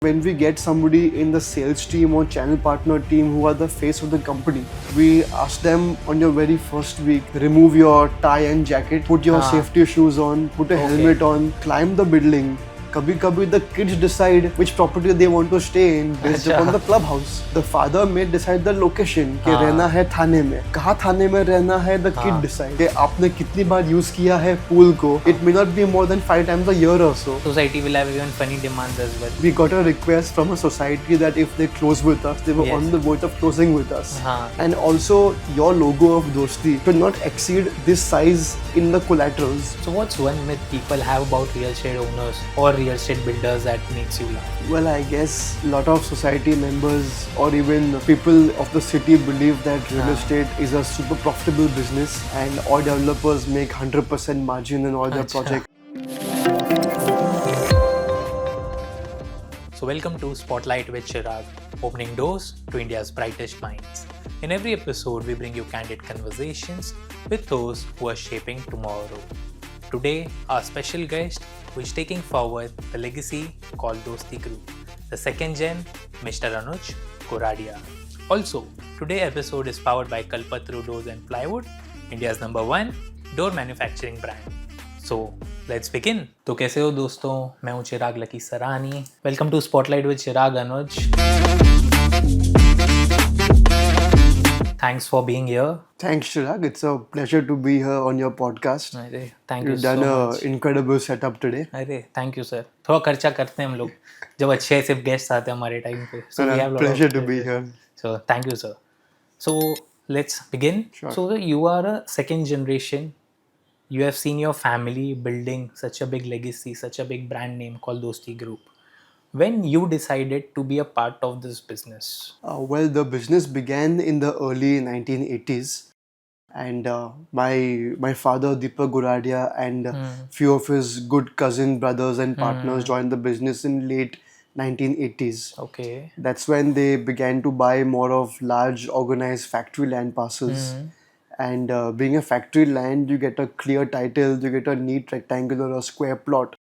When we get somebody in the sales team or channel partner team who are the face of the company, we ask them on your very first week, remove your tie and jacket, put your safety shoes on, put a helmet on, climb the building. Kabhi the kids decide which property they want to stay in based upon the clubhouse. The father may decide the location कि रहना है थाने में, कहाँ थाने में रहना है, the kid decide कि आपने कितनी बार use किया है pool को. It may not be more than 5 times a year or so. Society will have even funny demands as well. We got a request from a society that if they close with us, they were on the verge of closing with us. And also your logo of Dosti should not exceed this size in the collaterals. So what's one myth people have about real estate owners or real estate builders that makes you laugh? Well, I guess a lot of society members or even people of the city believe that real estate is a super profitable business and all developers make 100% margin in all their projects. So welcome to Spotlight with Chirag, opening doors to India's brightest minds. In every episode, we bring you candid conversations with those who are shaping tomorrow. Today, our special guest who is taking forward the legacy called Dosti Group, the second gen, Mr. Anuj Goradia. Also, today's episode is powered by Kalpataru Doors and Plywood, India's #1 door manufacturing brand. So, let's begin. तो कैसे हो दोस्तों? मैं हूँ Chirag Lucky Sarani. Welcome to Spotlight with Chirag, Anuj. Thanks for being here. Thanks, Chirag. It's a pleasure to be here on your podcast. Thank you You've so done much. an incredible setup today. अरे thank you sir. थोड़ा खर्चा करते हैं हम लोग जब अच्छे से गेस्ट आते हैं हमारे टाइम पे. So we have a lot Pleasure of to be here. So thank you sir. So let's begin. Sure. So you are a second generation. You have seen your family building such a big legacy, such a big brand name called Dosti Group. When you decided to be a part of this business? Well, the business began in the early 1980s. And my father Deepak Goradia and few of his good cousin brothers and partners joined the business in late 1980s. Okay. That's when they began to buy more of large organized factory land parcels. And being a factory land, you get a clear title, you get a neat rectangular or square plot.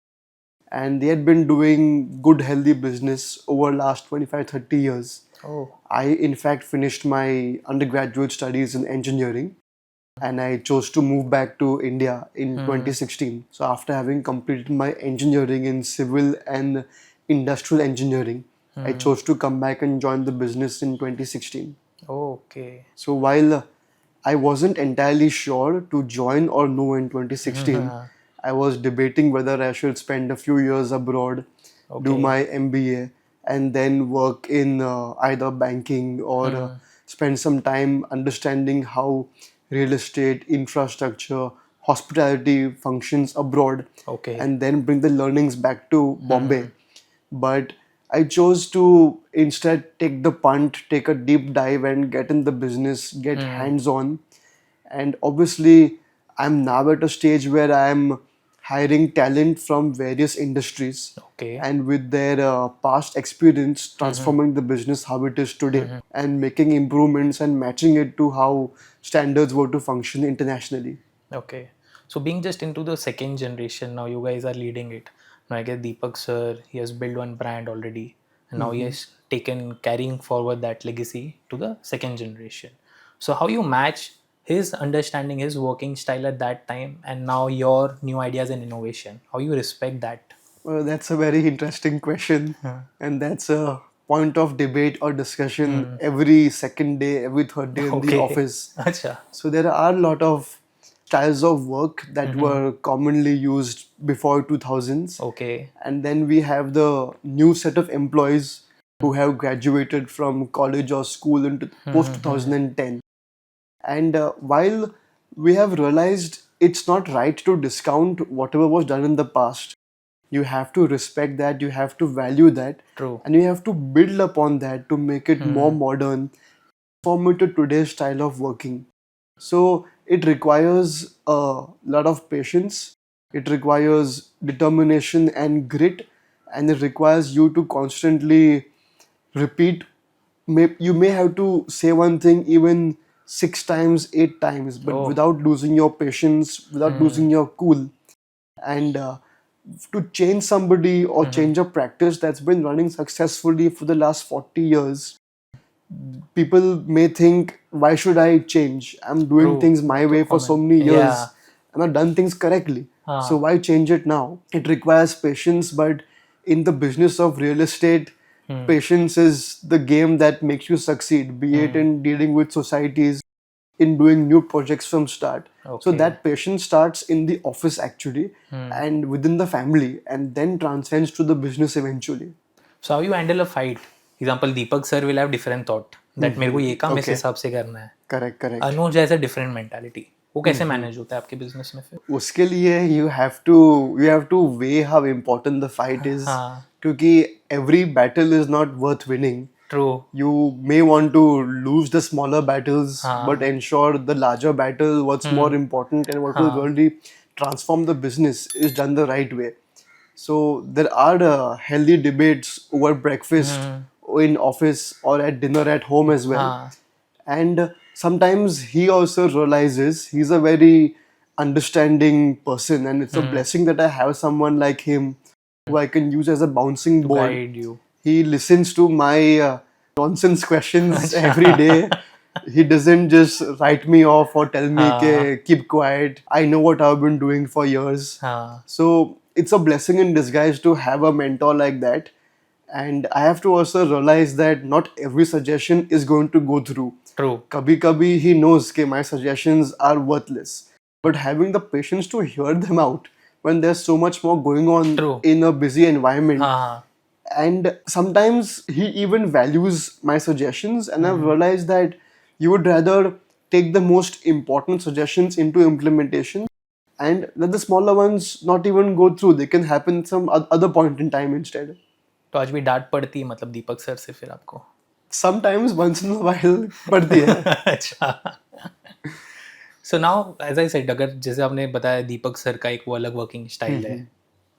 And they had been doing good healthy business over last 25-30 years. Oh. I in fact finished my undergraduate studies in engineering. And I chose to move back to India in 2016. So after having completed my engineering in civil and industrial engineering, I chose to come back and join the business in 2016. Okay. So while I wasn't entirely sure to join or no in 2016, I was debating whether I should spend a few years abroad, do my MBA, and then work in either banking or spend some time understanding how real estate, infrastructure, hospitality functions abroad, and then bring the learnings back to Bombay. But I chose to instead take the punt, take a deep dive and get in the business, get hands-on. And obviously, I'm now at a stage where I'm hiring talent from various industries and with their past experience transforming the business how it is today and making improvements and matching it to how standards were to function internationally. Okay. So being just into the second generation, now you guys are leading it. Now I guess Deepak sir, he has built one brand already and now he has carrying forward that legacy to the second generation. So how you match his understanding, his working style at that time and now your new ideas and innovation? How you respect that? Well, that's a very interesting question. And that's a point of debate or discussion every second day, every third day in the office. Achha. So there are a lot of styles of work that were commonly used before 2000s. Okay. And then we have the new set of employees who have graduated from college or school into post 2010. And while we have realized it's not right to discount whatever was done in the past, you have to respect that, you have to value that. True. And you have to build upon that to make it more modern, conform it to today's style of working. So it requires a lot of patience, it requires determination and grit, and it requires you to constantly repeat. You may have to say one thing even 6 times, 8 times, but without losing your patience, without losing your cool. And to change somebody or change a practice that's been running successfully for the last 40 years, people may think, why should I change? I'm doing True. things my वो way तो for so common. many years Yeah. and I've done things correctly. हाँ. So why change it now? It requires patience, but in the business of real estate, patience is the game that makes you succeed, be it in dealing with societies, in doing new projects from start. So Okay. that patience starts in the office actually and within the family and then transcends to the business eventually. So how you handle a fight? Example, Deepak sir will have different thought that मेरे को ये काम इस हिसाब से करना है. Correct, correct. Anuj has a different mentality. वो कैसे मैनेज होता है आपके बिजनेस में फिर? उसके लिए you have to weigh how important the fight is. हाँ. क्योंकि every battle is not worth winning. True. You may want to lose the smaller battles, but ensure the larger battle, what's more important and what will really transform the business is done the right way. So there are healthy debates over breakfast in office or at dinner at home as well. And sometimes he also realizes he's a very understanding person and it's a blessing that I have someone like him who I can use as a bouncing board. Guide you. He listens to my nonsense questions every day. He doesn't just write me off or tell me ke, keep quiet. I know what I've been doing for years. So it's a blessing in disguise to have a mentor like that. And I have to also realize that not every suggestion is going to go through. True. Kabhi kabhi he knows that my suggestions are worthless. But having the patience to hear them out when there's so much more going on True. in a busy environment. And sometimes he even values my suggestions, and I've realized that you would rather take the most important suggestions into implementation and let the smaller ones not even go through. They can happen some other point in time instead. तो आज भी डांट पड़ती है मतलब दीपक sir से फिर आपको? Sometimes once in a while पड़ती है. अच्छा. So now as I said, अगर जैसे आपने बताया दीपक सर का एक वो अलग वर्किंग स्टाइल है,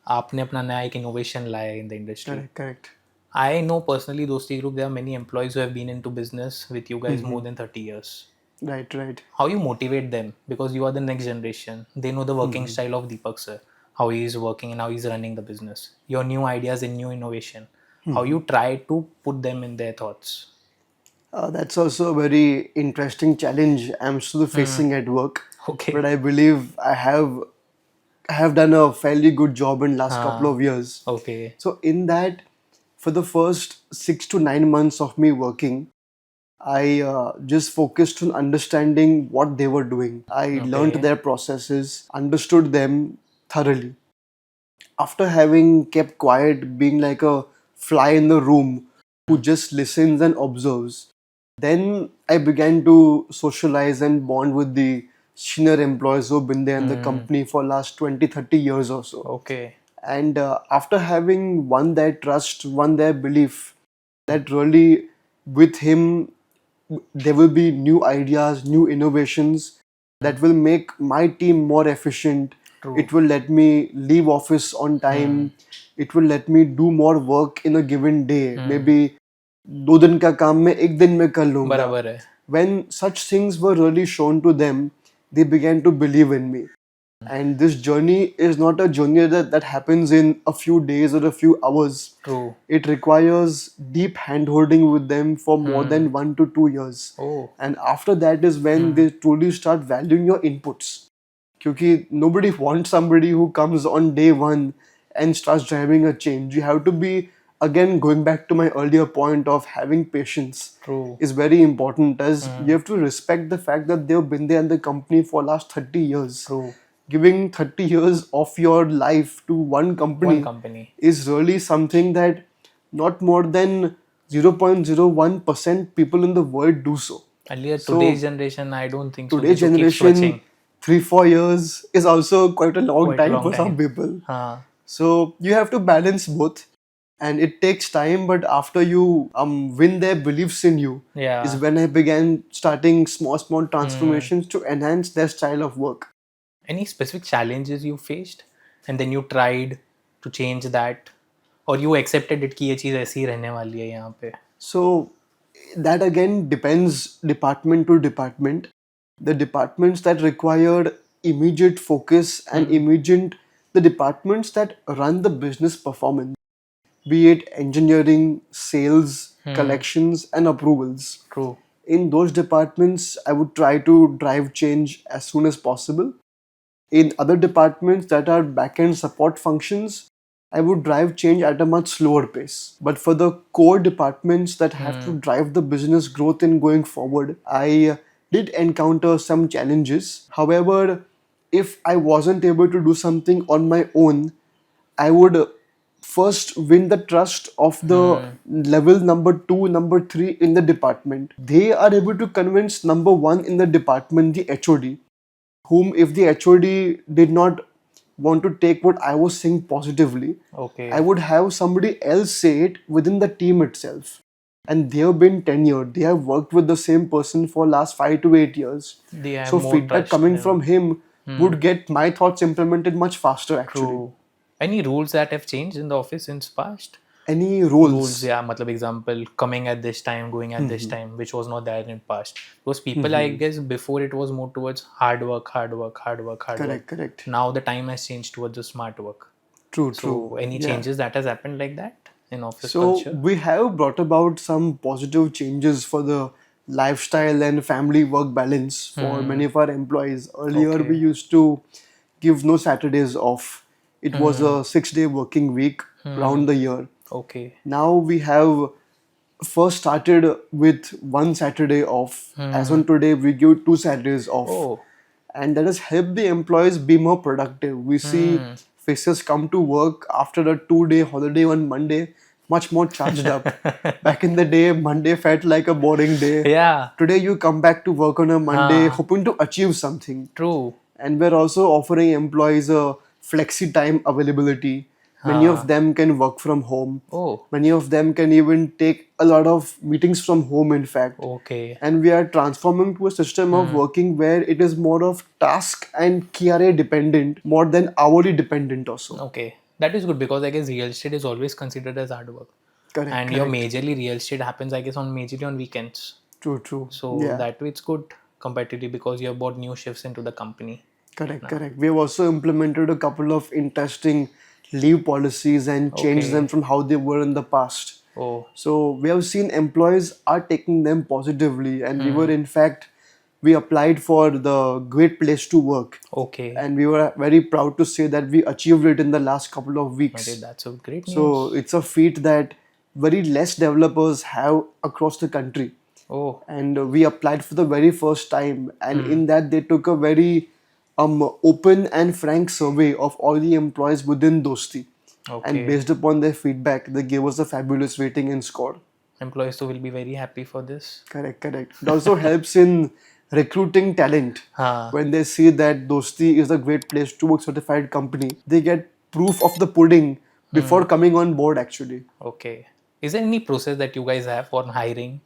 आपने अपना नया एक इनोवेशन लाया in the industry. Correct. I know personally, Dosti Group, there are many employees who have been into business with you guys more than 30 years. Right. How you motivate them? Because you are the next generation. They know the working style of Deepak sir, how he is working and how he's running the business. Your new ideas and new innovation. How you try to put them in their thoughts. That's also a very interesting challenge I'm still facing at work. Okay. But I believe I have done a fairly good job in last couple of years. Okay. So in that, for the first 6 to 9 months of me working, I just focused on understanding what they were doing. I learned their processes, understood them thoroughly. After having kept quiet, being like a fly in the room who just listens and observes, then I began to socialize and bond with the senior employees who've been there in the company for last 20-30 years or so. Okay. And after having won their trust, won their belief, that really with him there will be new ideas, new innovations that will make my team more efficient. True. It will let me leave office on time. It will let me do more work in a given day. Maybe 2 दिन का काम मैं 1 दिन में कर लूँगा. बराबर है. When such things were really shown to them, they began to believe in me. And this journey is not a journey that happens in a few days or a few hours. True. It requires deep hand-holding with them for more than 1 to 2 years. Oh. And after that is when they truly start valuing your inputs. Because nobody wants somebody who comes on day 1 and starts driving a change. You have to be, again, going back to my earlier point of having patience. True. Is very important, as you have to respect the fact that they've been there in the company for last 30 years. True. Giving 30 years of your life to one company is really something that not more than 0.01% people in the world do so. Earlier, today's generation, I don't think so. Today's generation, 3-4 years is also quite a long time for some people. So you have to balance both. And it takes time, but after you win their beliefs in you, is when I began starting small transformations to enhance their style of work. Any specific challenges you faced and then you tried to change that, or you accepted it कि ये चीज़ ऐसी ही रहने वाली है यहाँ पे? So that again depends department to department. The departments that required immediate focus and immediate the departments that run the business performance, be it engineering, sales, collections, and approvals. True. In those departments, I would try to drive change as soon as possible. In other departments that are back-end support functions, I would drive change at a much slower pace. But for the core departments that have to drive the business growth in going forward, I did encounter some challenges. However, if I wasn't able to do something on my own, I would first win the trust of the level number 2, number 3 in the department. They are able to convince number 1 in the department, the HOD, whom if the HOD did not want to take what I was saying positively, Okay. I would have somebody else say it within the team itself. And they have been tenured. They have worked with the same person for last 5 to 8 years. They have So more feedback trust coming in- from him would get my thoughts implemented much faster actually. True. Any rules that have changed in the office since past? Any rules? Rules, yeah. Matlab, example, coming at this time, going at this time, which was not there in past. Because people, I guess, before it was more towards hard work. Correct. Now the time has changed towards the smart work. True. So any Yeah. changes that has happened like that in office So culture? we have brought about some positive changes for the lifestyle and family work balance for many of our employees. Earlier Okay. we used to give no Saturdays off. It was a 6-day working week round the year. Okay. Now we have first started with one Saturday off. As on today, we give 2 Saturdays off. Oh. And that has helped the employees be more productive. We see faces come to work after a 2-day holiday on Monday, much more charged up. Back in the day, Monday felt like a boring day. Yeah. Today, you come back to work on a Monday hoping to achieve something. True. And we're also offering employees a flexi time availability. Many of them can work from home. Oh. Many of them can even take a lot of meetings from home, in fact. Okay. And we are transforming to a system of working where it is more of task and KRA dependent more than hourly dependent also. Okay. That is good because I guess real estate is always considered as hard work. Correct. And your majorly real estate happens, I guess, majorly on weekends. True. So Yeah. that way it's good competitively because you have brought new shifts into the company. Correct. We have also implemented a couple of interesting leave policies and changed them from how they were in the past. Oh. So we have seen employees are taking them positively, and we were in fact we applied for the Great Place to Work, Okay. and we were very proud to say that we achieved it in the last couple of weeks. Okay, that's a great news. So it's a feat that very less developers have across the country. Oh. And we applied for the very first time, and in that they took a very open and frank survey of all the employees within Dosti. Okay. And based upon their feedback, they gave us a fabulous rating and score. Employees too will be very happy for this. Correct. It also helps in recruiting talent. Huh. When they see that Dosti is a Great Place to Work certified company, they get proof of the pudding before coming on board actually. Okay. Is there any process that you guys have for hiring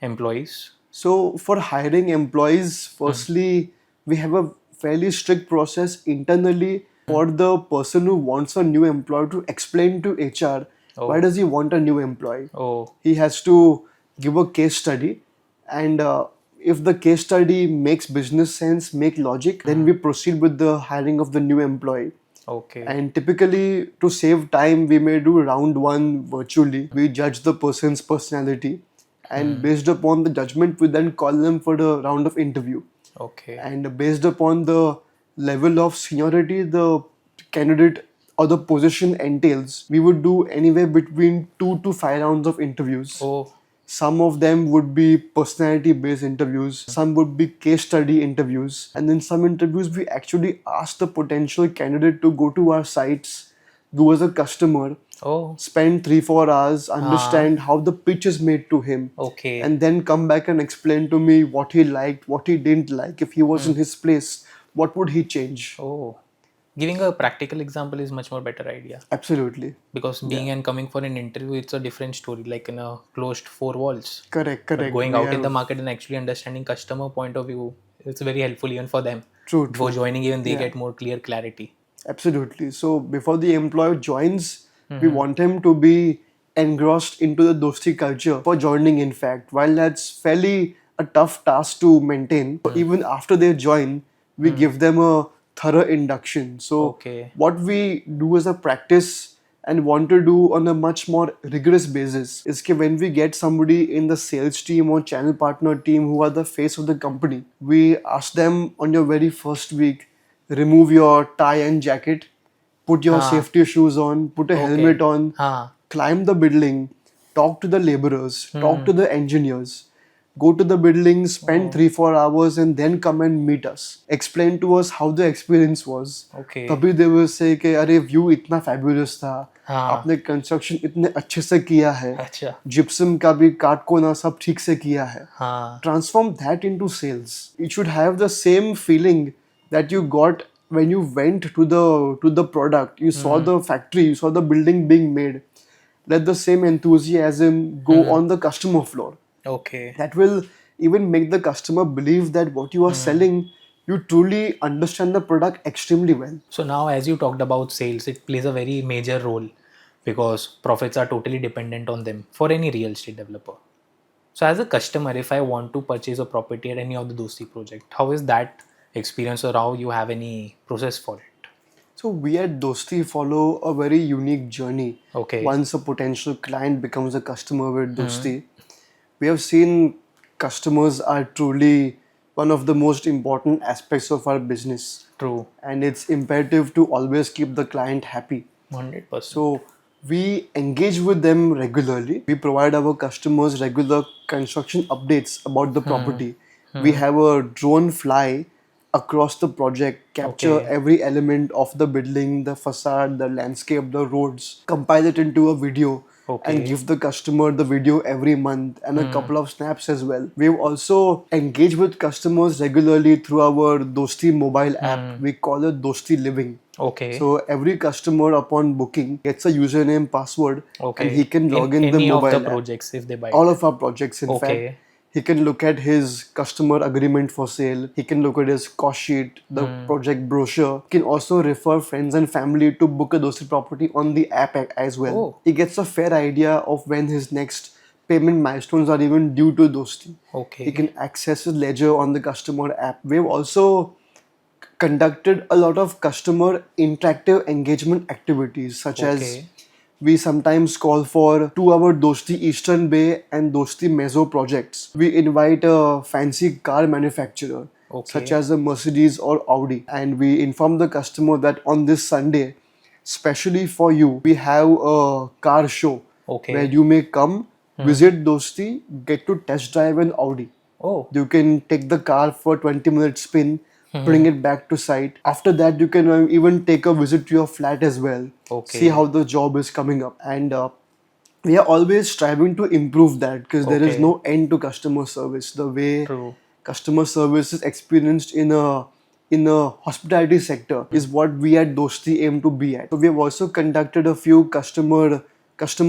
employees? So for hiring employees, firstly, we have a fairly strict process internally for the person who wants a new employee to explain to HR why does he want a new employee. Oh. He has to give a case study, and if the case study makes business sense, make logic, then we proceed with the hiring of the new employee. Okay. And typically, to save time, we may do round 1 virtually. We judge the person's personality, and based upon the judgment, we then call them for the round of interview. Okay. And based upon the level of seniority the candidate or the position entails, we would do anywhere between 2 to 5 rounds of interviews. Oh. Some of them would be personality based interviews, some would be case study interviews, and in some interviews we actually ask the potential candidate to go to our sites, go as a customer, Oh. spend 3-4 hours, understand how the pitch is made to him, Okay. and then come back and explain to me what he liked, what he didn't like. If he was in his place, what would he change? Oh. Giving a practical example is much more better idea Absolutely. because being and coming for an interview, it's a different story, like in a closed 4 walls. Correct. But going We out in the have- market and actually understanding customer point of view, it's very helpful even for them. True. Before joining, even they get more clear clarity. Absolutely. So before the employee joins, we want him to be engrossed into the Dosti culture for joining, in fact. While that's fairly a tough task to maintain, even after they join, we give them a thorough induction. So Okay. what we do as a practice and want to do on a much more rigorous basis is that when we get somebody in the sales team or channel partner team who are the face of the company, we ask them on your very first week, remove your tie and jacket, put your safety shoes on, put a helmet on, climb the building, talk to the laborers, talk to the engineers, go to the building, spend 3-4 hours, and then come and meet us. Explain to us how the experience was. Okay. तभी they will say कि अरे view इतना fabulous था, आपने construction इतने अच्छे से किया है, अच्छा. जिप्सम का भी काट कोना सब ठीक से किया है. हाँ. Transform that into sales. It should have the same feeling that you got when you went to the product. You saw the factory, you saw the building being made. Let the same enthusiasm go on the customer floor. Okay. That will even make the customer believe that what you are selling, you truly understand the product extremely well. So now, as you talked about sales, it plays a very major role because profits are totally dependent on them for any real estate developer. So as a customer, if I want to purchase a property at any of the Dosti project, how is that experience, or how you have any process for it? So we at Dosti follow a very unique journey. Okay. Once a potential client becomes a customer with Dosti, we have seen customers are truly one of the most important aspects of our business. True. And it's imperative to always keep the client happy. 100%. So we engage with them regularly. We provide our customers regular construction updates about the property. We have a drone fly across the project, capture every element of the building, the facade, the landscape, the roads, compile it into a video, and give the customer the video every month and a couple of snaps as well. We've also engaged with customers regularly through our Dosti mobile app. We call it Dosti Living. Okay. So every customer upon booking gets a username, password, and he can log in the any mobile of the app. projects if they buy All it. of our projects, in Okay. fact. He can look at his customer agreement for sale. He can look at his cost sheet, the project brochure. He can also refer friends and family to book a Dosti property on the app as well. Oh. He gets a fair idea of when his next payment milestones are even due to Dosti. Okay. He can access his ledger on the customer app. We've also conducted a lot of customer interactive engagement activities, such as we sometimes call for 2-hour Dosti Eastern Bay and Dosti Mezzo projects. We invite a fancy car manufacturer, such as a Mercedes or Audi, and we inform the customer that on this Sunday, specially for you, we have a car show where you may come, visit Dosti, get to test drive an Audi. Oh. You can take the car for 20-minute spin, bring it back to site. After that, you can even take a visit to your flat as well. See how the job is coming up. And we are always striving to improve that because there is no end to customer service. The way customer service is experienced in a hospitality sector is what we at Dosti aim to be at. So we have also conducted a few customer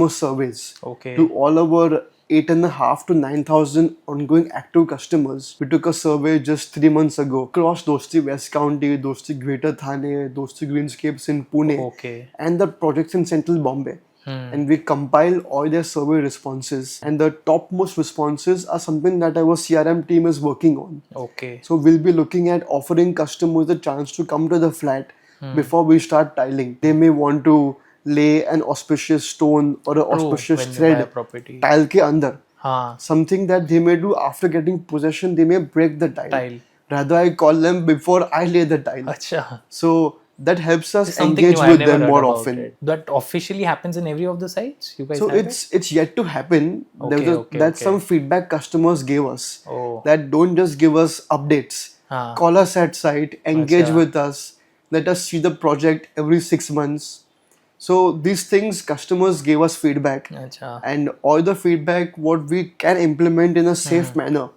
surveys to all our 8,500 to 9,000 ongoing active customers. We took a survey just 3 months ago across Dosti West County, Dosti Greater Thane, Dosti Greenscapes in Pune, and the projects in Central Bombay. And we compile all their survey responses, and the topmost responses are something that our CRM team is working on. So we'll be looking at offering customers the chance to come to the flat before we start tiling. They may want to lay an auspicious stone or an auspicious thread tile ke andar. Something that they may do after getting possession, they may break the tile. Rather, I call them before I lay the tile. Achha. So that helps us engage with them more often. That officially happens in every of the sites? You guys So have it's yet to happen. That's some feedback customers gave us. That don't just give us updates. Call us at site, engage with us, let us see the project every 6 months. So these things customers gave us feedback. And all the feedback what we can implement in a safe manner.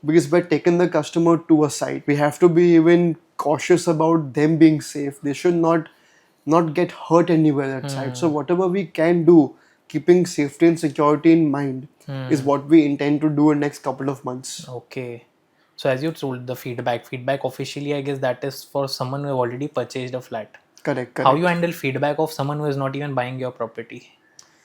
Because by taking the customer to a site, we have to be even cautious about them being safe. They should not get hurt anywhere at site. So whatever we can do, keeping safety and security in mind, is what we intend to do in next couple of months. Okay. So as you told, the feedback officially, I guess that is for someone who have already purchased a flat. Correct. How you handle feedback of someone who is not even buying your property?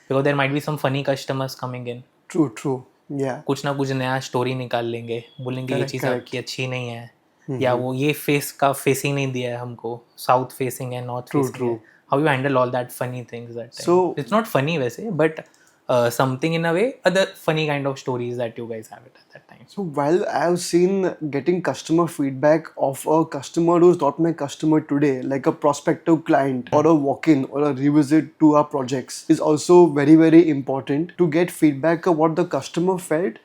Because there might be some funny customers coming in. True. Yeah. कुछ ना कुछ नया story निकाल लेंगे, बोलेंगे ये चीज़ आपकी अच्छी नहीं है, या वो ये फेस का फेसिंग नहीं दिया है हमको, साउथ फेसिंग है, नॉर्थ फेसिंग है, how you handle all that funny things that time? It's not funny वैसे, but something in a way, other funny kind of stories that you guys have it at that time. So while I've seen getting customer feedback of a customer who's not my customer today, like a prospective client or a walk-in or a revisit to our projects, is also very, very important to get feedback of what the customer felt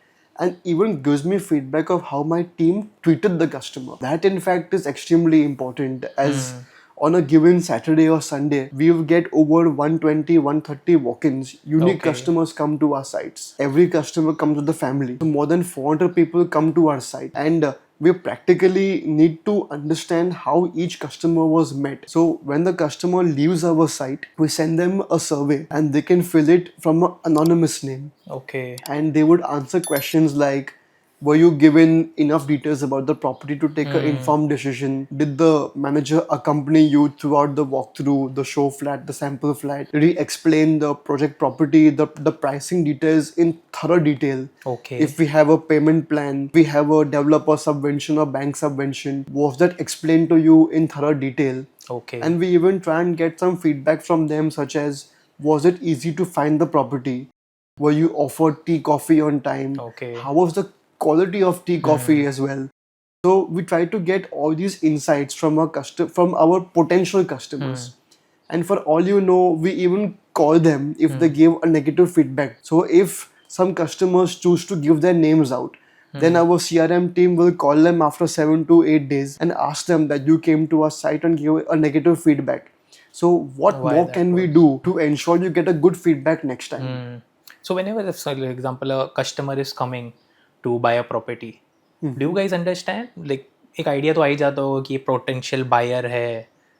and even gives me feedback of how my team treated the customer. That in fact is extremely important, as on a given Saturday or Sunday, we will get over 120, 130 walk-ins. Unique customers come to our sites. Every customer comes with the family. So more than 400 people come to our site. And we practically need to understand how each customer was met. So when the customer leaves our site, we send them a survey and they can fill it from an anonymous name. Okay. And they would answer questions like, were you given enough details about the property to take an informed decision? Did the manager accompany you throughout the walkthrough, the show flat, the sample flat? Did he explain the project property, the pricing details in thorough detail? Okay. If we have a payment plan, we have a developer subvention or bank subvention, was that explained to you in thorough detail? Okay. And we even try and get some feedback from them, such as, was it easy to find the property? Were you offered tea, coffee on time? Okay. How was the quality of tea, coffee as well? So we try to get all these insights from our potential customers. And for all you know, we even call them if they give a negative feedback. So if some customers choose to give their names out, then our CRM team will call them after 7 to 8 days and ask them that you came to our site and gave a negative feedback. So what Why more that can we do to ensure you get a good feedback next time? So whenever, for example, a customer is coming to buy a property, do you guys understand, like एक idea तो आ ही जाता होगा कि ये potential buyer है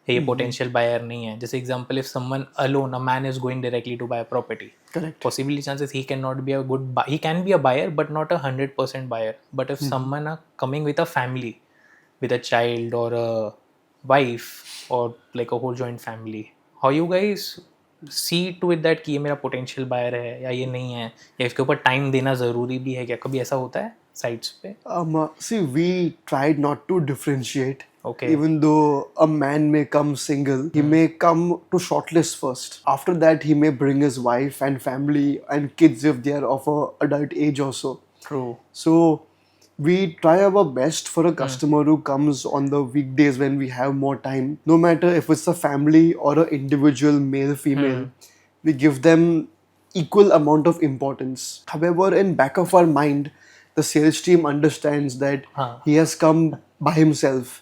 या ये potential buyer नहीं है? जैसे example, if someone alone, a man is going directly to buy a property, Correct. possibly chances he cannot be a good he can be a buyer but not a 100% buyer. But if someone are coming with a family, with a child or a wife or like a whole joint family, how you guys see to it that कि ये मेरा potential buyer है या ये नहीं है, या इसके ऊपर टाइम देना ज़रूरी भी है क्या? कभी ऐसा होता है साइट्स पे? See, we tried not to differentiate. Okay. Even though a man may come single, he may come to shortlist first. After that, he may bring his wife and family and kids if they are of a adult age also. True. So we try our best for a customer who comes on the weekdays when we have more time. No matter if it's a family or an individual, male, female, we give them equal amount of importance. However, in back of our mind, the sales team understands that he has come by himself.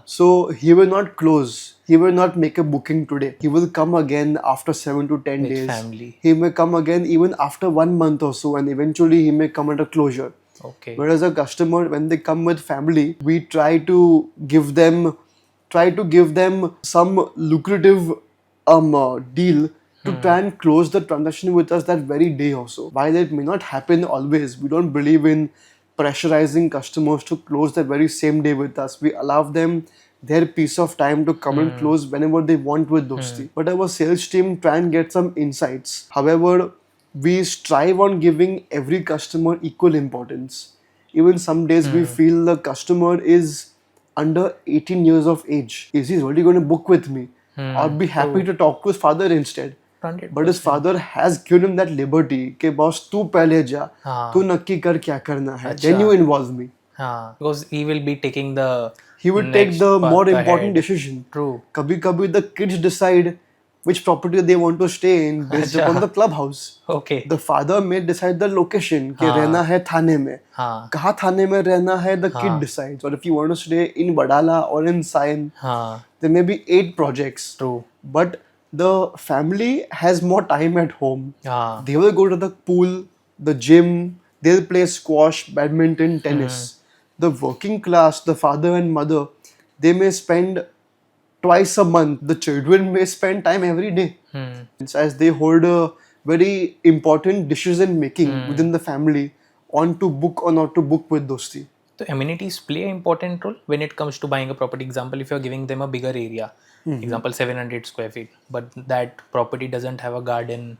So he will not close. He will not make a booking today. He will come again after 7 to 10 With days. family. He may come again even after 1 month or so, and eventually he may come at a closure. Okay. Whereas a customer, when they come with family, we try to give them some lucrative deal to try and close the transaction with us that very day also. While it may not happen always, we don't believe in pressurizing customers to close the very same day with us. We allow them their piece of time to come and close whenever they want with Dosti. But our sales team try and get some insights. However, we strive on giving every customer equal importance. Even some days we feel the customer is under 18 years of age. Is he really going to book with me? I'll be happy to talk to his father instead. 100%. But his father has given him that liberty कि boss तू पहले जा, तू नक्की कर क्या करना है, then you involve me. Because he will be taking the He would take next the path more ahead. important decision. True. कभी the kids decide which property they want to stay in based upon the clubhouse. Okay. The father may decide the location कि रहना है थाने में, कहाँ थाने में रहना है, the kid decides. Or if you want to stay in Badala or in Sion, there may be 8 projects. True. But the family has more time at home. They will go to the pool, the gym, they'll play squash, badminton, tennis. The working class, the father and mother, they may spend twice a month. The children may spend time every day. As they hold a very important decision making within the family on to book or not to book with Dosti. So amenities play an important role when it comes to buying a property. Example, if you're giving them a bigger area, example 700 square feet, but that property doesn't have a garden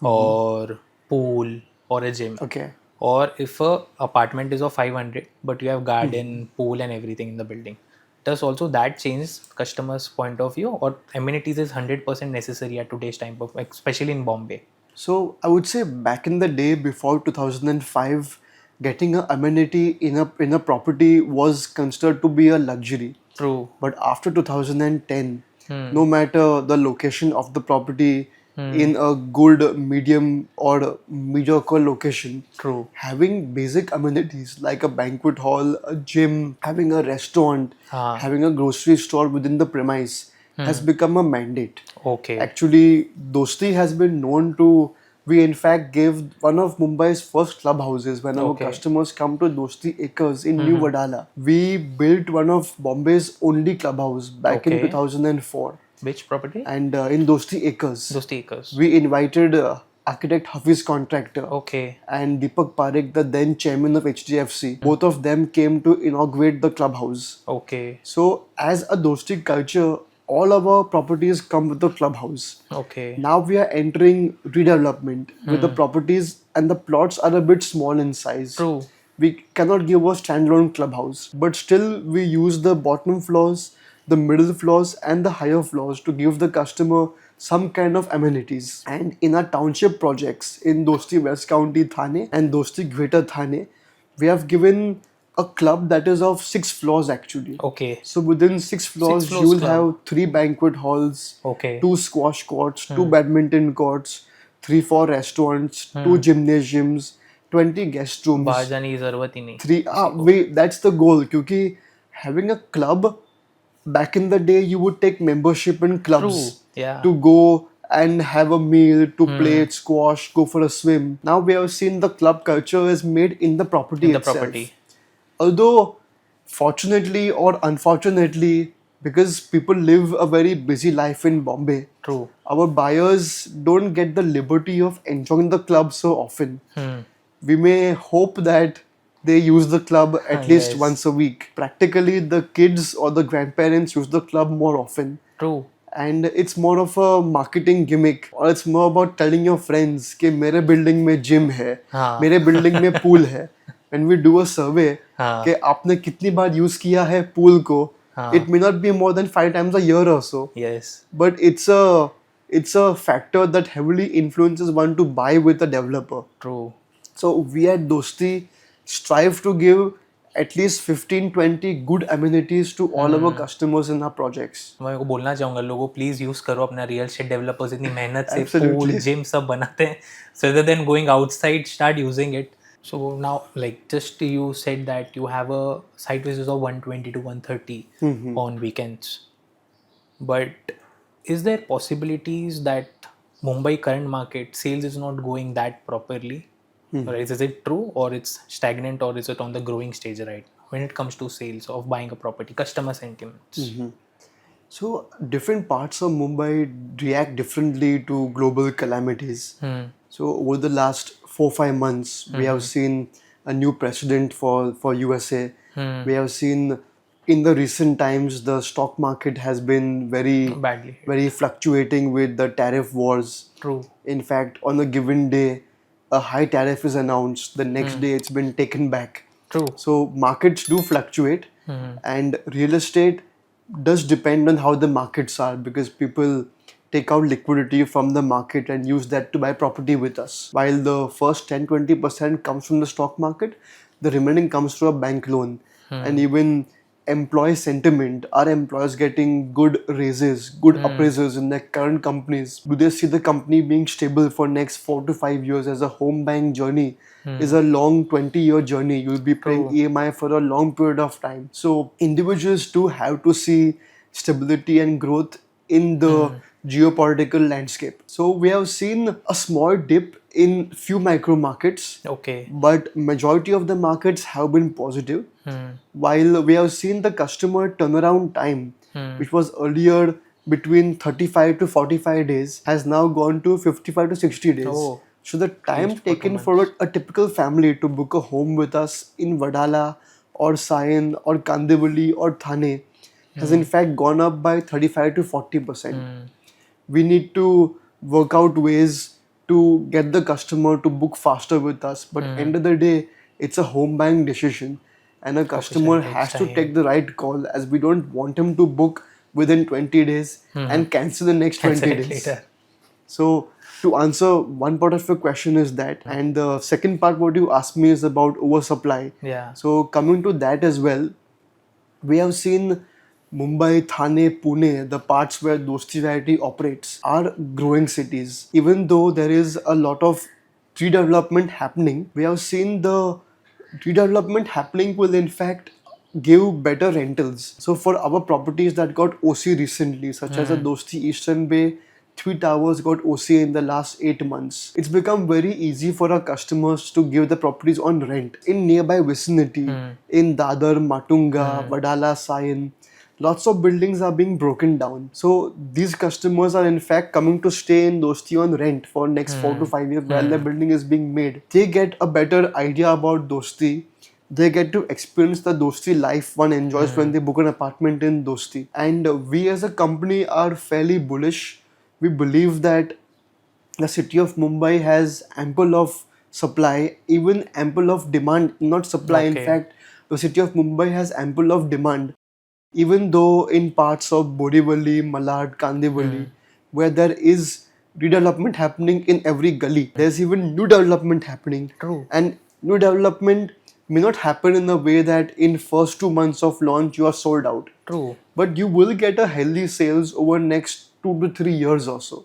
or pool or a gym. Okay. or if a apartment is of 500 but you have garden, pool and everything in the building, does also that change customers' point of view, or amenities is 100% necessary at today's time, especially in Bombay? So I would say back in the day before 2005, getting an amenity in a property was considered to be a luxury. True. But after 2010, no matter the location of the property, in a good, medium, or mediocre location, True. having basic amenities like a banquet hall, a gym, having a restaurant, having a grocery store within the premise has become a mandate. Okay. Actually, Dosti has been known to. We in fact gave one of Mumbai's first clubhouses when our Okay. customers come to Dosti Acres in New Vadala. We built one of Bombay's only clubhouse back in Okay. 2004. Which property? And in Dosti Acres. Dosti Acres. We invited architect Hafiz Contractor Okay. and Deepak Parekh, the then chairman of HDFC. Both of them came to inaugurate the clubhouse. Okay. So, as a Dosti culture, all of our properties come with the clubhouse. Okay. Now we are entering redevelopment with the properties, and the plots are a bit small in size. True. We cannot give a standalone clubhouse, but still we use the bottom floors, the middle floors, and the higher floors to give the customer some kind of amenities. And in our township projects in Dosti West County Thane and Dosti Greater Thane, we have given a club that is of 6 floors actually. Okay. So within 6 floors, floors you will club. have 3 banquet halls, Okay. 2 squash courts, 2 badminton courts, 3-4 restaurants, 2 gymnasiums, 20 guest rooms. बाहर जाने की जरूरत ही नहीं. 3 that's the goal. क्योंकि having a club, back in the day you would take membership in clubs. True. Yeah. To go and have a meal, to play squash, go for a swim. Now we have seen the club culture is made in the property In the itself. property. Although, fortunately or unfortunately, because people live a very busy life in Bombay, True. our buyers don't get the liberty of enjoying the club so often. We may hope that they use the club at least Yes. once a week. Practically, the kids or the grandparents use the club more often. True. And it's more of a marketing gimmick, or it's more about telling your friends कि मेरे building में gym है, हाँ. मेरे building में pool है. When we do a survey हाँ. कि आपने कितनी बार use किया है pool को, हाँ. it may not be more than 5 times a year or so. Yes. But it's a factor that heavily influences one to buy with a developer. True. So we at Dosti strive to give at least 15-20 good amenities to all our customers in our projects. मैं को बोलना चाहूँगा लोगों please use करो अपना real estate developers इतनी मेहनत से Absolutely. पूल जिम सब बनाते हैं, so rather than going outside start using it. So now like just you said that you have a site visits of 120 to 130 on weekends, but is there possibilities that Mumbai current market sales is not going that properly? Or is it true, or it's stagnant, or is it on the growing stage right now when it comes to sales of buying a property, customer sentiments? So different parts of Mumbai react differently to global calamities. So over the last 4-5 months, we have seen a new precedent for USA. We have seen in the recent times the stock market has been Badly. very fluctuating with the tariff wars. True. In fact, on a given day, a high tariff is announced. The next day, it's been taken back. True. So markets do fluctuate, and real estate does depend on how the markets are, because people take out liquidity from the market and use that to buy property with us. While the first 10-20% comes from the stock market, the remaining comes through a bank loan. And even employee sentiment, are employers getting good raises, good appraisals in their current companies? Do they see the company being stable for next 4 to 5 years? As a home buying journey is a long 20-year journey. You'll be paying EMI for a long period of time. So individuals do have to see stability and growth in the geopolitical landscape. So we have seen a small dip in few micro markets. Okay. But majority of the markets have been positive. While we have seen the customer turnaround time, which was earlier between 35 to 45 days, has now gone to 55 to 60 days. Oh. So the time taken for a typical family to book a home with us in Vadala or Sion or Kandivali or Thane has in fact gone up by 35 to 40%. We need to work out ways to get the customer to book faster with us. But end of the day, it's a home buying decision, and a customer takes has to time. take the right call, as we don't want him to book within 20 days and cancel the next 20 Cancel it days. later. So to answer one part of your question is that, and the second part what you asked me is about oversupply. Yeah. So coming to that as well, we have seen Mumbai, Thane, Pune, the parts where Dosti Realty operates, are growing cities. Even though there is a lot of redevelopment happening, we have seen the redevelopment happening will in fact give better rentals. So for our properties that got OC recently, such as the Dosti Eastern Bay, 3 towers got OC in the last 8 months. It's become very easy for our customers to give the properties on rent in nearby vicinity, in Dadar, Matunga, Vadala, Sion. Lots of buildings are being broken down. So these customers are in fact coming to stay in Dosti on rent for next 4 to 5 years while the building is being made. They get a better idea about Dosti. They get to experience the Dosti life one enjoys when they book an apartment in Dosti. And we as a company are fairly bullish. We believe that the city of Mumbai has ample of supply, even ample of demand, not supply. In Okay. fact, the city of Mumbai has ample of demand. Even though in parts of Borivali, Malad, Kandivali, where there is redevelopment happening in every gully, there's even new development happening. True. And new development may not happen in a way that in first 2 months of launch you are sold out. True. But you will get a healthy sales over next 2 to 3 years or so.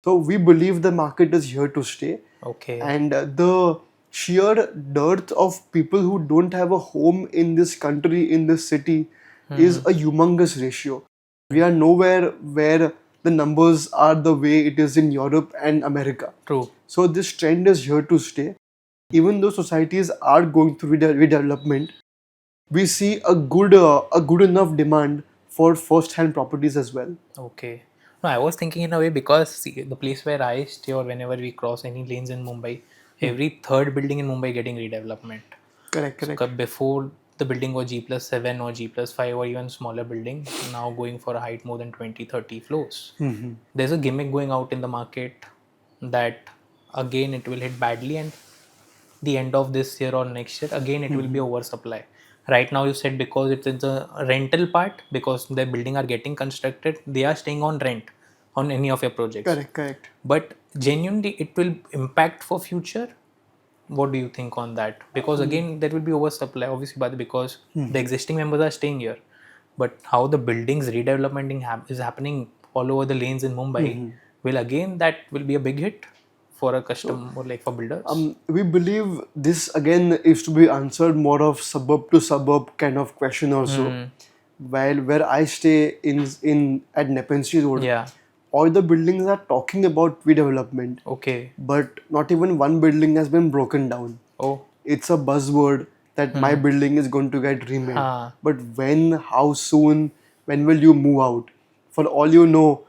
So we believe the market is here to stay. Okay. And the sheer dearth of people who don't have a home in this country, in this city, is a humongous ratio. We are nowhere where the numbers are the way it is in Europe and America. True. So this trend is here to stay. Even though societies are going through redevelopment, we see a good enough demand for first-hand properties as well. Okay. No, I was thinking in a way because see, the place where I stay or whenever we cross any lanes in Mumbai, every third building in Mumbai getting redevelopment. Correct. So before the building was G+7 or G+5 or even smaller building, now going for a height more than 20-30 floors. There's a gimmick going out in the market that again it will hit badly, and the end of this year or next year again it will be oversupply. Right now you said because it's in the rental part, because the building are getting constructed, they are staying on rent on any of your projects. Correct. But genuinely it will impact for future. What do you think on that? Because again there will be oversupply obviously, but because the existing members are staying here, but how the buildings redevelopment is happening all over the lanes in Mumbai, will again that will be a big hit for a customer or like for builders. We believe this again is to be answered more of suburb to suburb kind of question also. While where I stay in at Nepean Road, Yeah. all the buildings are talking about redevelopment, Okay. but not even one building has been broken down. Oh. It's a buzzword that my building is going to get remade. Ah. But when, how soon, when will you move out? For all you know,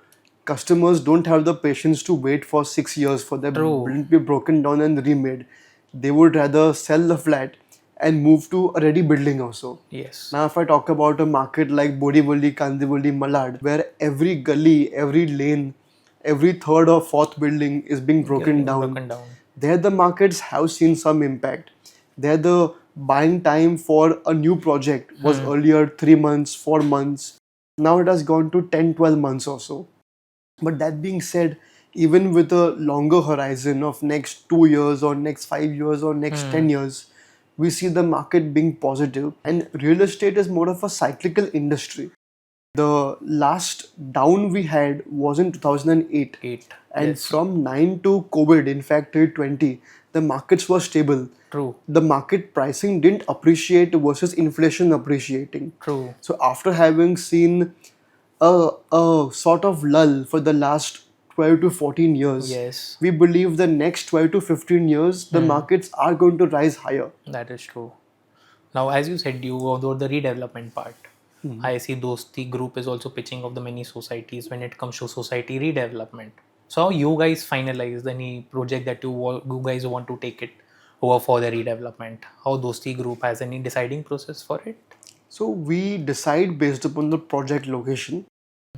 customers don't have the patience to wait for 6 years for their building to be broken down and remade. They would rather sell the flat and move to a ready building also. Yes. Now, if I talk about a market like Borivali, Kandivali, Malad, where every gully, every lane, every third or fourth building is being broken down, there the markets have seen some impact. There the buying time for a new project was earlier 3 months, 4 months. Now it has gone to 10, 12 months or so. But that being said, even with a longer horizon of next 2 years or next 5 years or next 10 years, we see the market being positive. And real estate is more of a cyclical industry. The last down we had was in 2008. And Yes. from 9 to COVID, in fact till 20, the markets were stable. True. The market pricing didn't appreciate versus inflation appreciating. True. So after having seen a sort of lull for the last 12 to 14 years, Yes. we believe the next 12 to 15 years, the markets are going to rise higher. That is true. Now, as you said, you go the redevelopment part. I see Dosti group is also pitching of the many societies when it comes to society redevelopment. So, how you guys finalize any project that you guys want to take it over for the redevelopment? How Dosti group has any deciding process for it? So we decide based upon the project location.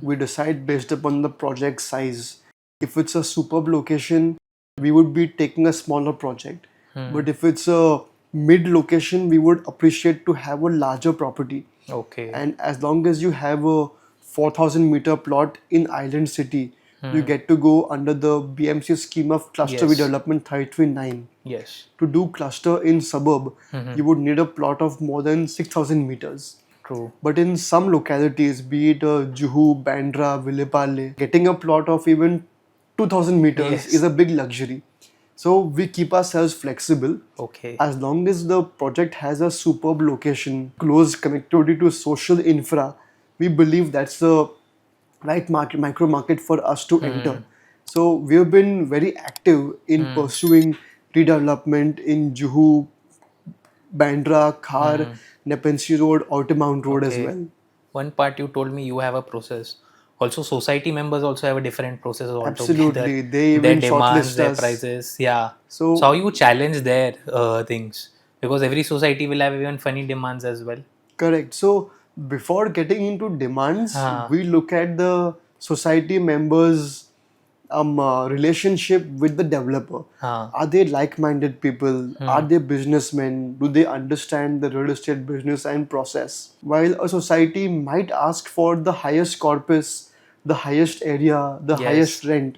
We decide based upon the project size. If it's a superb location, we would be taking a smaller project. But if it's a mid location, we would appreciate to have a larger property. Okay. And as long as you have a 4,000-meter plot in Island City, you get to go under the BMC scheme of Cluster Yes. Redevelopment 339. Yes. To do cluster in suburb, you would need a plot of more than 6,000 meters. True. But in some localities, be it Juhu, Bandra, Vilepale, getting a plot of even 2,000 meters Yes. is a big luxury. So we keep ourselves flexible. Okay. As long as the project has a superb location, close connectivity to social infra, we believe that's the right micro market for us to enter. So we have been very active in pursuing redevelopment in Juhu, Bandra, Khar, Nepean Sea Road, Altamount Road as Okay. well. One part you told me you have a process. Also, society members also have a different process altogether. Absolutely. They Their even demands, shortlist their us. prices. Yeah. So- So how you challenge their things? Because every society will have even funny demands as well. Correct. So before getting into demands, we look at the society members' relationship with the developer. Are they like-minded people? Are they businessmen? Do they understand the real estate business and process? While a society might ask for the highest corpus, the highest area, the Yes. highest rent.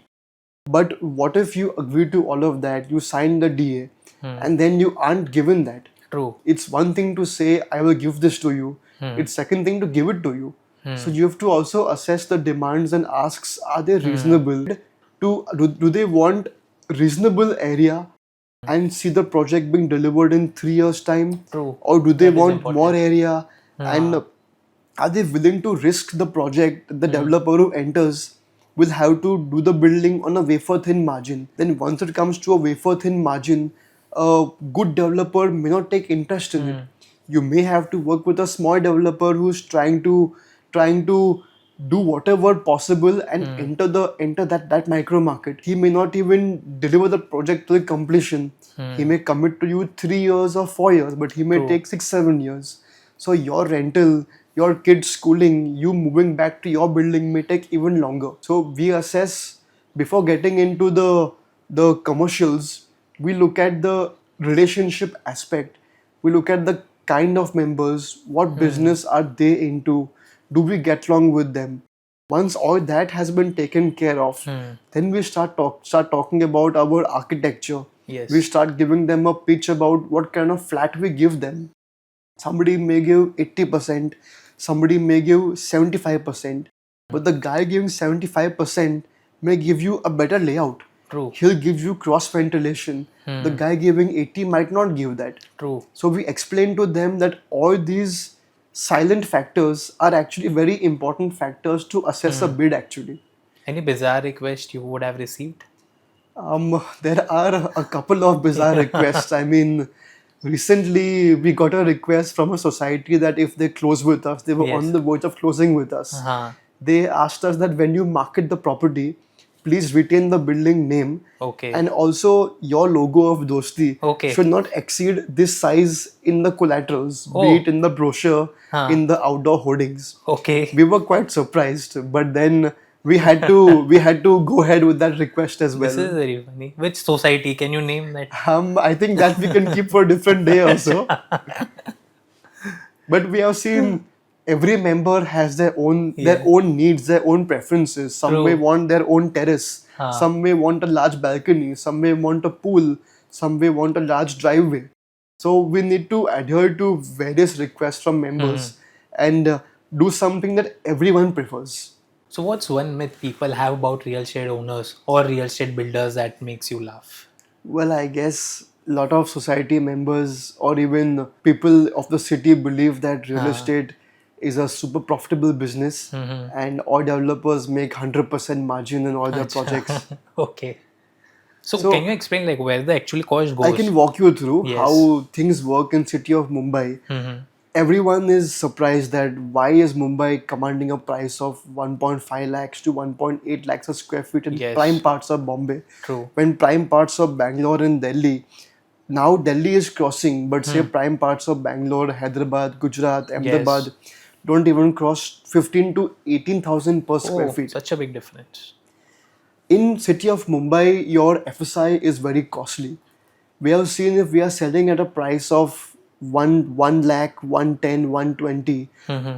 But what if you agree to all of that, you sign the DA, and then you aren't given that? True. It's one thing to say, I will give this to you. It's second thing to give it to you. So you have to also assess the demands and asks, are they reasonable? Do they want reasonable area and see the project being delivered in 3 years time? True. Or do they That is want important. more area? And are they willing to risk the project? The developer who enters will have to do the building on a wafer thin margin. Then once it comes to a wafer thin margin, a good developer may not take interest in it. You may have to work with a small developer who's trying to do whatever possible and enter that micro market. He may not even deliver the project to the completion. He may commit to you 3 years or 4 years, but he may take 6-7 years. So your rental, your kids' schooling, you moving back to your building may take even longer. So we assess before getting into the commercials. We look at the relationship aspect. We look at the kind of members, what business are they into, do we get along with them. Once all that has been taken care of, then we start talking about our architecture. Yes. We start giving them a pitch about what kind of flat we give them. Somebody may give 80%, somebody may give 75%, but the guy giving 75% may give you a better layout. True. He'll give you cross ventilation. The guy giving 80 might not give that. True. So we explain to them that all these silent factors are actually very important factors to assess a bid actually. Any bizarre request you would have received? There are a couple of bizarre requests. I mean, recently we got a request from a society that if they close with us, they were Yes. on the verge of closing with us. They asked us that when you market the property, please retain the building name. Okay. And also your logo of Dosti Okay. should not exceed this size in the collaterals, Oh. be it in the brochure, in the outdoor hoardings. Okay. We were quite surprised, but then we had to go ahead with that request as well. This is very funny. Which society? Can you name that? I think that we can keep for a different day also. But we have seen every member has their own needs, their own preferences. Some True. may want their own terrace, some may want a large balcony, some may want a pool, some may want a large driveway. So we need to adhere to various requests from members and do something that everyone prefers. So what's one myth people have about real estate owners or real estate builders that makes you laugh? Well, I guess a lot of society members or even people of the city believe that real estate is a super profitable business and all developers make 100% margin in all their projects. Okay. So can you explain like where the actual cost goes? I can walk you through Yes. how things work in city of Mumbai. Everyone is surprised that why is Mumbai commanding a price of 1.5 lakhs to 1.8 lakhs a square feet in Yes. prime parts of Bombay. True. When prime parts of Bangalore and Delhi, now Delhi is crossing, but say prime parts of Bangalore, Hyderabad, Gujarat, Ahmedabad don't even cross 15 to 18,000 per square feet. Such a big difference. In city of Mumbai, your FSI is very costly. We have seen if we are selling at a price of 1 lakh, 110, 120,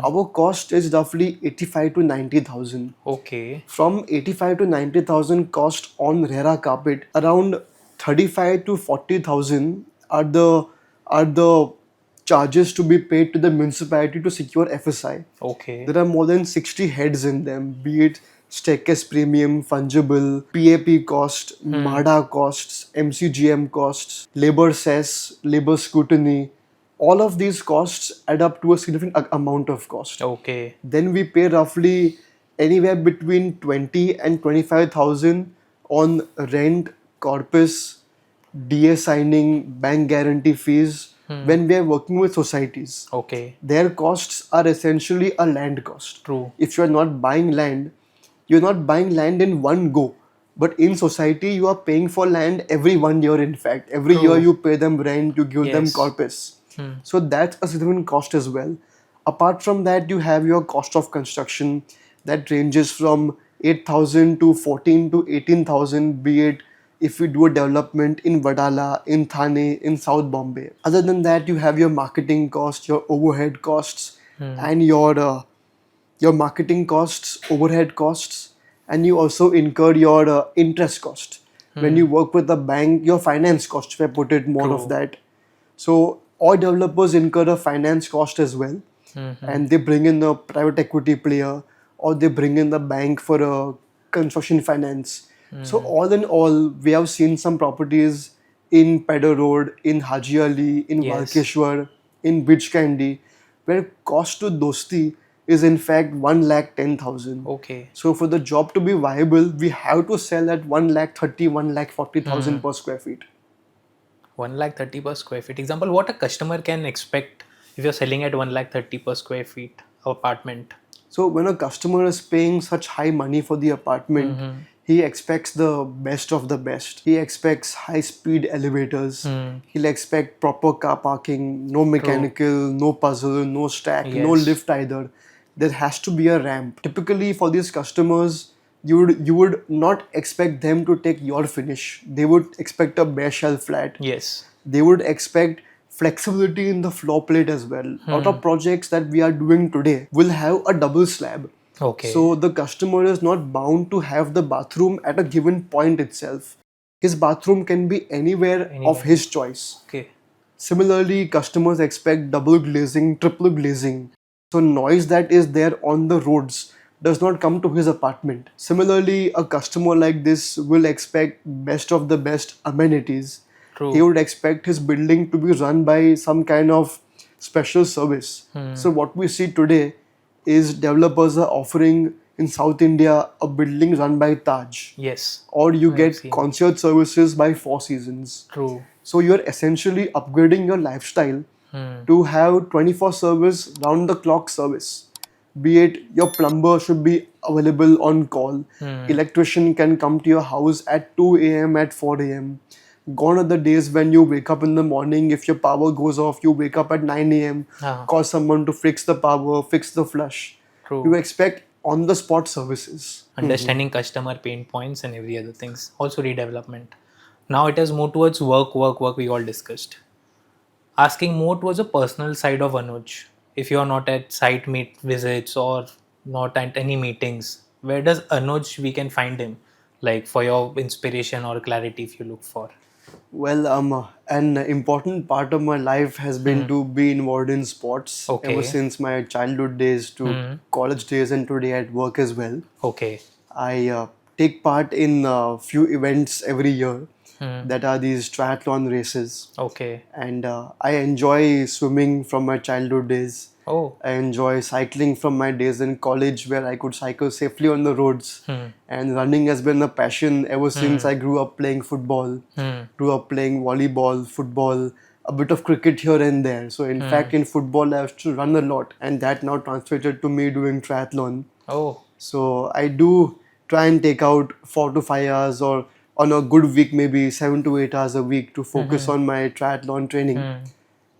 our cost is roughly 85 to 90,000. Okay. From 85 to 90,000 cost on Rera carpet, around 35 to 40,000 are the charges to be paid to the municipality to secure FSI. Okay. There are more than 60 heads in them, be it staircase premium, fungible, PAP cost, MADA costs, MCGM costs, labor cess, labor scrutiny. All of these costs add up to a significant amount of cost. Okay. Then we pay roughly anywhere between 20 and 25,000 on rent, corpus, DA signing, bank guarantee fees when we are working with societies. Okay. Their costs are essentially a land cost. True. If you are not buying land, you're not buying land in one go. But in society, you are paying for land every 1 year, in fact. Every year you pay them rent, you give them Yes. corpus. So that's a significant cost as well. Apart from that, you have your cost of construction that ranges from 8,000 to 14 to 18,000, be it if you do a development in Vadala, in Thane, in South Bombay. Other than that, you have your marketing costs, your overhead costs, and your marketing costs, overhead costs, and you also incur your interest cost. When you work with a bank, your finance cost, if I put it more of that. So all developers incur a finance cost as well, and they bring in a private equity player or they bring in the bank for a construction finance. So all in all, we have seen some properties in Pedder Road, in Haji Ali, in Yes. Walkeshwar, in Beach Candy, where cost to Dosti is in fact 1,10,000. Okay. So for the job to be viable, we have to sell at 1,30,000, 1,40,000 per square feet. 1,30,000 per square feet. Example, what a customer can expect if you're selling at 1,30,000 per square feet apartment. So when a customer is paying such high money for the apartment, he expects the best of the best. He expects high speed elevators. He'll expect proper car parking, no mechanical, no puzzle, no stack, no Yes. lift either. There has to be a ramp. Typically for these customers, you would not expect them to take your finish. They would expect a bare shell flat. Yes. They would expect flexibility in the floor plate as well. A lot of projects that we are doing today will have a double slab. Okay. So the customer is not bound to have the bathroom at a given point itself. His bathroom can be anywhere of his choice. Okay. Similarly, customers expect double glazing, triple glazing. So noise that is there on the roads does not come to his apartment. Similarly, a customer like this will expect best of the best amenities. True. He would expect his building to be run by some kind of special service. So what we see today is developers are offering in South India a building run by Taj, Yes. or you I have get seen. concierge services by Four Seasons. True. So you're essentially upgrading your lifestyle to have 24 service round the clock service. Be it your plumber should be available on call, electrician can come to your house at 2 a.m. at 4 a.m. Gone are the days when you wake up in the morning, if your power goes off, you wake up at 9 a.m., call someone to fix the power, fix the flush. True. You expect on the spot services. Understanding customer pain points and every other things. Also redevelopment. Now it has more towards work we all discussed. Asking more towards the personal side of Anuj. If you're not at site meet visits or not at any meetings, where does Anuj we can find him? Like for your inspiration or clarity if you look for. Well, an important part of my life has been to be involved in sports Okay. ever since my childhood days to college days and today at work as well. Okay. I take part in a few events every year that are these triathlon races, Okay. and I enjoy swimming from my childhood days. Oh. I enjoy cycling from my days in college where I could cycle safely on the roads. And running has been a passion ever since I grew up playing football, grew up playing volleyball, football, a bit of cricket here and there. So in fact, in football, I used to run a lot, and that now translated to me doing triathlon. Oh. So I do try and take out 4 to 5 hours, or on a good week, maybe 7 to 8 hours a week to focus on my triathlon training.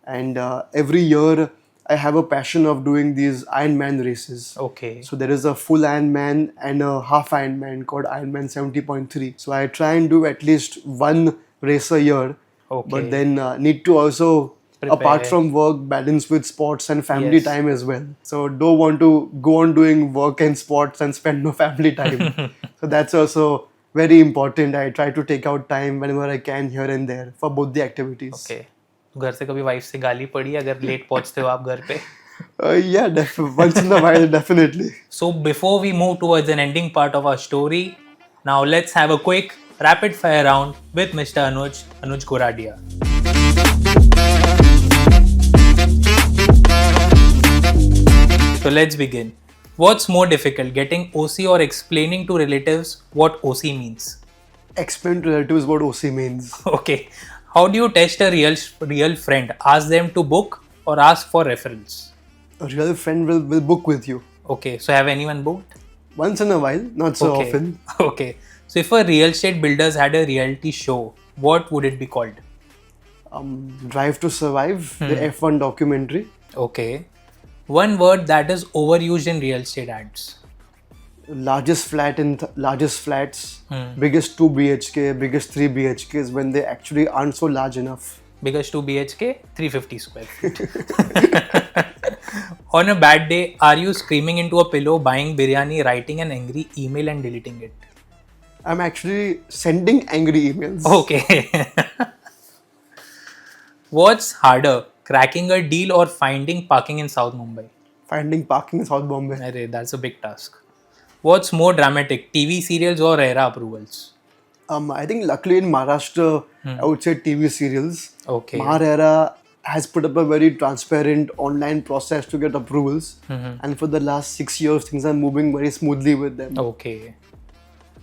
And every year I have a passion of doing these Ironman races. Okay. So there is a full Ironman and a half Ironman called Ironman 70.3. So I try and do at least one race a year. Okay. But then need to also, Prepare. apart from work, balance with sports and family Yes. time as well. So don't want to go on doing work and sports and spend no family time. So that's also very important. I try to take out time whenever I can here and there for both the activities. Okay. घर से कभी wife से गाली पड़ी अगर late पहुंचते हो आप घर पे? Yeah, once in a while, definitely. So before we move towards an ending part of our story, now let's have a quick rapid fire round with Mr. Anuj Goradia. So let's begin. What's more difficult, getting OC or explaining to relatives what OC means? Explain to relatives what OC means. Okay. How do you test a real friend? Ask them to book or ask for referrals? A real friend will book with you. Okay. So have anyone booked? Once in a while, not so Okay. often. Okay. So if a real estate builders had a reality show, what would it be called? Drive to Survive, the F1 documentary. Okay. One word that is overused in real estate ads. Largest flats, biggest 2 BHK, biggest 3 BHKs when they actually aren't so large enough. Biggest 2 BHK, 350 square feet. On a bad day, are you screaming into a pillow, buying biryani, writing an angry email and deleting it? I'm actually sending angry emails. Okay. What's harder, cracking a deal or finding parking in South Mumbai? Finding parking in South Bombay. Arey, that's a big task. What's more dramatic, TV serials or RERA approvals? I think luckily in Maharashtra, I would say TV serials. Okay. Maharera has put up a very transparent online process to get approvals. And for the last 6 years, things are moving very smoothly with them. Okay.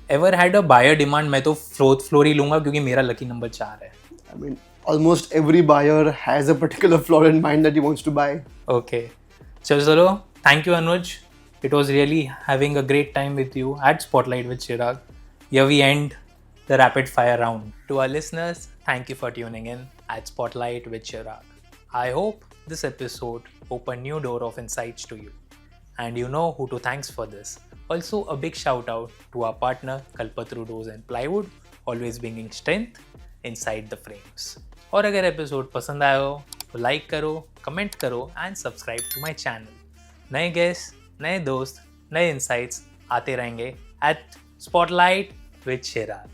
Ever had a buyer demand मैं तो floor ही लूँगा क्योंकि मेरा lucky number 4 है. I mean, almost every buyer has a particular floor in mind that he wants to buy. Okay. Chalo, thank you Anuj. It was really having a great time with you at Spotlight with Chirag. Here we end the rapid fire round. To our listeners, thank you for tuning in at Spotlight with Chirag. I hope this episode opened new door of insights to you. And you know who to thanks for this. Also a big shout out to our partner Kalpatru Doors and Plywood, always bringing strength inside the frames. और अगर episode पसंद आया हो तो like करो, comment करो and subscribe to my channel. नए guest, नए दोस्त, नए इंसाइट्स आते रहेंगे एट स्पॉटलाइट विद चिराग.